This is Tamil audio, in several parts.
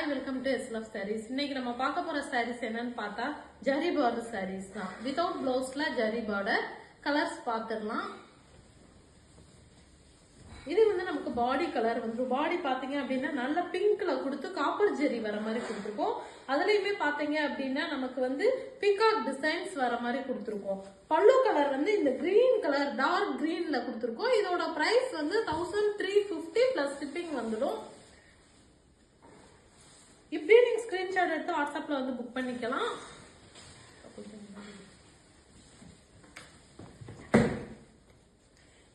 ஹாய் வெல்கம் டு எஸ்லவ் சாரீஸ். இன்னைக்கு நம்ம பார்க்க போற சாரீஸ் என்னன்னு பார்த்தா ஜரி பார்டர் சாரீஸ் தான். வித்தவுட் பிளவுஸ்ல ஜரி பார்டர் கலர்ஸ் பார்த்துடலாம். இது வந்து நமக்கு பாடி கலர் வந்துடும். பாடி பாத்தீங்க அப்படின்னா நல்ல பிங்க்ல கொடுத்து காப்பர் ஜெரி வர மாதிரி கொடுத்துருக்கோம். அதுலயுமே பாத்தீங்க அப்படின்னா நமக்கு வந்து பீகாக் டிசைன்ஸ் வர மாதிரி கொடுத்துருக்கோம். பல்லு கலர் வந்து இந்த கிரீன் கலர் டார்க் கிரீன்ல கொடுத்துருக்கோம். இதோட பிரைஸ் வந்து 1350 பிளஸ் ஷிப்பிங் வந்துடும். இப்படியே நீங்க ஸ்கிரீன்ஷாட் எடுத்து வாட்ஸ்அப்ல வந்து புக் பண்ணிக்கலாம்.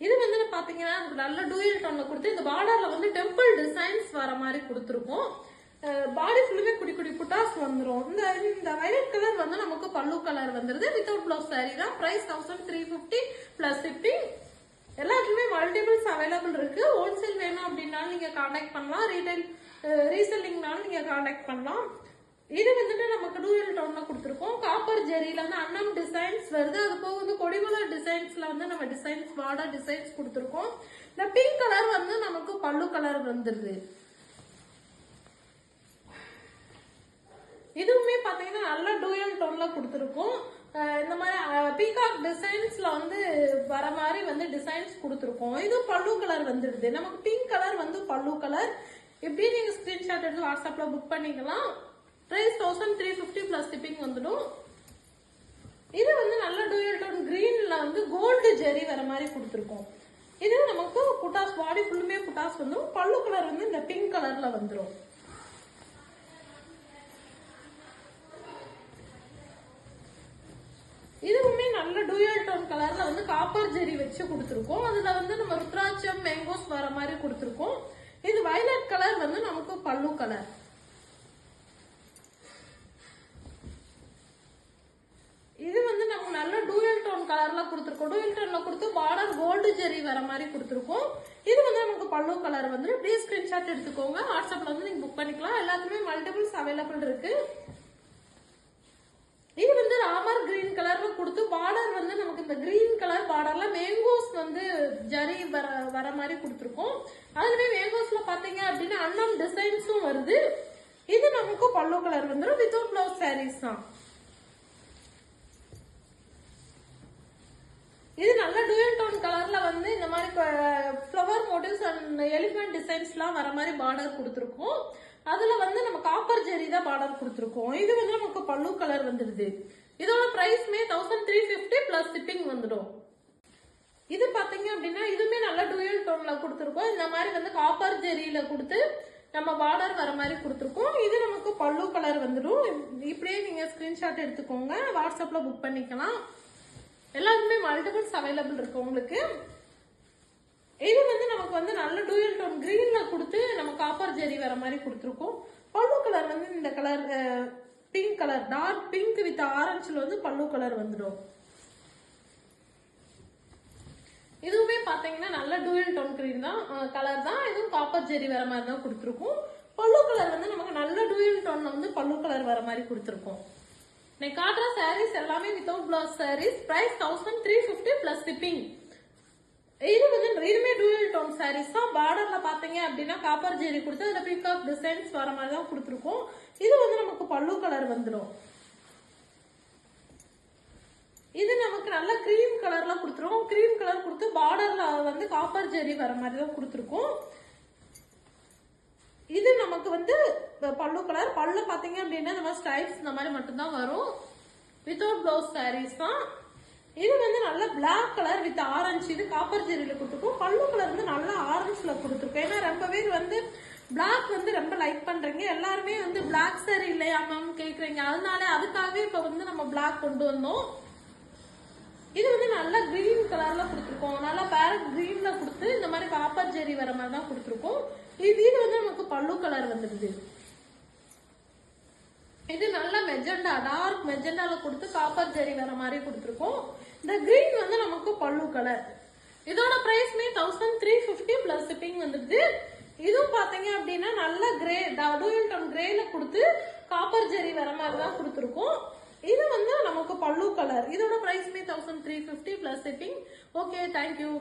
இது வந்து பாத்தீங்கன்னா நல்ல டூயல் டோன்ல கொடுத்து இந்த பார்டர்ல வந்து டெம்பிள் டிசைன்ஸ் வர மாதிரி கொடுத்துருக்கோம். பாடி ஃபுல்லுமே குடி குடி புட்டாஸ் வந்துடும். இந்த வயலட் கலர் வந்து நமக்கு பல்லு கலர் வந்துருது. வித்தவுட் பிளவுஸ் சாரி தான். Price 1350 plus shipping. எல்லாத்துக்குமே மல்டிபிள்ஸ் அவைலபிள் இருக்கு. ஹோல்சேல் வேணும் அப்படின்னாலும் நீங்க கான்டாக்ட் பண்ணலாம். ரீட்டைல் ரீசெல்லிங்னாலும் நீங்க கான்டாக்ட் பண்ணலாம். இது வந்துட்டு நமக்கு டூயல் டோன்ல கொடுத்துருக்கோம். காப்பர் ஜெரியில வந்து அன்னம் டிசைன்ஸ் வருது. அது போக வந்து கொடிமலர் டிசைன்ஸ்ல வந்து நம்ம டிசைன்ஸ் பார்டர் டிசைன்ஸ் கொடுத்துருக்கோம். இந்த பிங்க் கலர் வந்து நமக்கு பல்லு கலர் வந்துருது. இதுவுமே பாத்தீங்கன்னா நல்ல டூயல் டோன்ல கொடுத்துருக்கோம். இந்த மாதிரி பீகாக் டிசைன்ஸ்ல வந்து வர மாதிரி வந்து டிசைன்ஸ் கொடுத்துருக்கோம். இது பல்லு கலர் வந்துருது. நமக்கு பிங்க் கலர் வந்து பல்லு கலர். இப்படி நீங்க ஸ்கிரீன்ஷாட் எடுத்து வாட்ஸ்அப்ல புக் பண்ணிக்கலாம். பிரைஸ் 1350 பிளஸ் ஷிப்பிங் வந்துடும். இது வந்து நல்ல டூயல் டோன் கிரீன்ல வந்து கோல்டு ஜெரி வர மாதிரி கொடுத்துருக்கோம். இது நமக்கு புட்டாஸ் பாடி ஃபுல்லுமே புட்டாஸ் வந்துடும். பல்லு கலர் வந்து இந்த பிங்க் கலர்ல வந்துடும். இதுவுமே நல்ல டூயல் டோன் கலர்ல வந்து காப்பர் ஜெரி வச்சு கொடுத்துருக்கோம். அதுல வந்து நம்ம ருத்ராட்சம் மேங்கோஸ் வர மாதிரி கொடுத்துருக்கோம். இது வயலட் கலர் வந்து நமக்கு பல்லு கலர். இது வந்து நமக்கு நல்ல டூயல் டோன் கலர்ல கொடுத்துருக்கோம். டூயல் டோன்ல கொடுத்து பார்டர் கோல்டு ஜெரி வர மாதிரி கொடுத்துருக்கோம். இது வந்து நமக்கு பல்லு கலர் வந்து இப்படியே ஸ்கிரீன்ஷாட் எடுத்துக்கோங்க. வாட்ஸ்அப்ல வந்து நீங்க புக் பண்ணிக்கலாம். எல்லாத்துக்குமே மல்டிபிள்ஸ் அவைலபிள் இருக்கு. இது வந்து ராமர் கிரீன் கலர்ல கொடுத்து பார்டர் வந்து நமக்கு இந்த கிரீன் கலர் பார்டர்ல மேங்கோஸ் வந்து ஜரி வர மாதிரி கொடுத்துருக்கோம். அதுலயே மேங்கோஸ்ல பாத்தீங்க அப்படின்னா அன்னம் டிசைன்ஸும் வருது. இது நமக்கு பல்லு கலர் வந்துடும். வித்தவுட் பிளவுஸ் சாரீஸ் தான். இது நல்ல டூயல் டோன் கலர்ல வந்து இந்த மாதிரி flower motives and elephant designs எல்லாம் வர மாதிரி பார்டர் கொடுத்துருக்கோம். அதுல வந்து நம்ம காப்பர் ஜெரி தான் பார்டர் கொடுத்துருக்கோம். இது வந்து நமக்கு பல்லு கலர் வந்துருது. இதோட பிரைஸ்மே 1350 பிளஸ் ஷிப்பிங் வந்துடும். இது பாத்தீங்க அப்படின்னா இதுவுமே நல்ல டூயல் டோன்ல கொடுத்துருக்கோம். இந்த மாதிரி வந்து காப்பர் ஜெரியில கொடுத்து நம்ம பார்டர் வர மாதிரி கொடுத்துருக்கோம். இது நமக்கு பல்லு கலர் வந்துடும். இப்படியே நீங்க ஸ்கிரீன்ஷாட் எடுத்துக்கோங்க. வாட்ஸ்அப்ல புக் பண்ணிக்கலாம். எல்லாருக்குமே மல்டிபிள்ஸ் அவைலபிள் இருக்கு உங்களுக்கு. இது வந்து நமக்கு வந்து நல்ல டூயல் டோன் கிரீன்ல கொடுத்து நம்ம காப்பர் ஜெரி வர மாதிரி கொடுத்துருக்கோம். பல்லு கலர் வந்து இந்த colour pink colour dark pink with ஆரஞ்சுல வந்து பல்லு கலர் வந்துடும். இதுவுமே பாத்தீங்கன்னா நல்ல டூயல் டோன் கிரீன் தான் கலர் தான். இதுவும் காப்பர் ஜெரி வர மாதிரி தான் கொடுத்துருக்கோம். பல்லு கலர் வந்து நமக்கு நல்ல டூயல் டோன்ல வந்து பல்லு கலர் வர மாதிரி கொடுத்துருக்கோம். நான் காட்டுற சாரீஸ் எல்லாமே without blouse saris. Price 1350 plus shipping. இது வந்து இதுமே டூயல் டோன் சாரீஸ் தான். பார்டர்ல பாத்தீங்க அப்படின்னா காப்பர் ஜெரி கொடுத்து அதுல பீகாக் டிசைன்ஸ் வர மாதிரி தான் கொடுத்துருக்கோம். இது வந்து நமக்கு பல்லு கலர் வந்துடும். இது நமக்கு நல்ல கிரீம் கலர்ல கொடுத்துருக்கோம். கிரீம் கலர் கொடுத்து பார்டர்ல வந்து காப்பர் ஜெரி வர மாதிரி தான் கொடுத்துருக்கோம். இது நமக்கு வந்து பல்லு கலர். பல்லு பாத்தீங்க அப்படின்னா நம்ம ஸ்டைல்ஸ் இந்த மாதிரி மட்டும்தான் வரும். வித்தவுட் பிளவுஸ் சாரீஸ் தான். இது வந்து நல்ல பிளாக் கலர் வித் ஆரஞ்சு. இது காப்பர் ஜெரியில கொடுத்துருக்கோம். பல்லு கலர் வந்து நல்ல ஆரஞ்சுல கொடுத்துருக்கோம். ஏன்னா ரொம்ப பேர் வந்து பிளாக் வந்து ரொம்ப லைக் பண்றீங்க. எல்லாருமே வந்து பிளாக் சாரி இல்லையா மேம் கேக்குறீங்க. அதனால அதுக்காகவே இப்ப வந்து நம்ம பிளாக் கொண்டு வந்தோம். இது வந்து நல்ல கிரீன் கலர்ல கொடுத்துருக்கோம். நல்லா பேரட் கிரீன்ல கொடுத்து இந்த மாதிரி காப்பர் ஜெரி வர மாதிரி தான் கொடுத்துருக்கோம். இது வந்து நமக்கு பல்லு கலர் வந்துருது. இது நல்ல மெஜெண்டா டார்க் மெஜெண்டால கொடுத்து காப்பர் ஜெரி வர மாதிரி கொடுத்துருக்கோம். இந்த கிரீன் வந்து நமக்கு பல்லு கலர். இதோட பிரைஸ்மே 1350 பிளஸ் ஷிப்பிங் வந்துருது. இதுவும் பாத்தீங்க அப்படின்னா நல்ல கிரே டூயல் டோன் கிரேல கொடுத்து காப்பர் ஜெரி வர மாதிரி தான் கொடுத்துருக்கோம். இது வந்து நமக்கு பல்லு கலர். இதோட பிரைஸ்மே 1350 பிளஸ் ஷிப்பிங். Okay, thank you.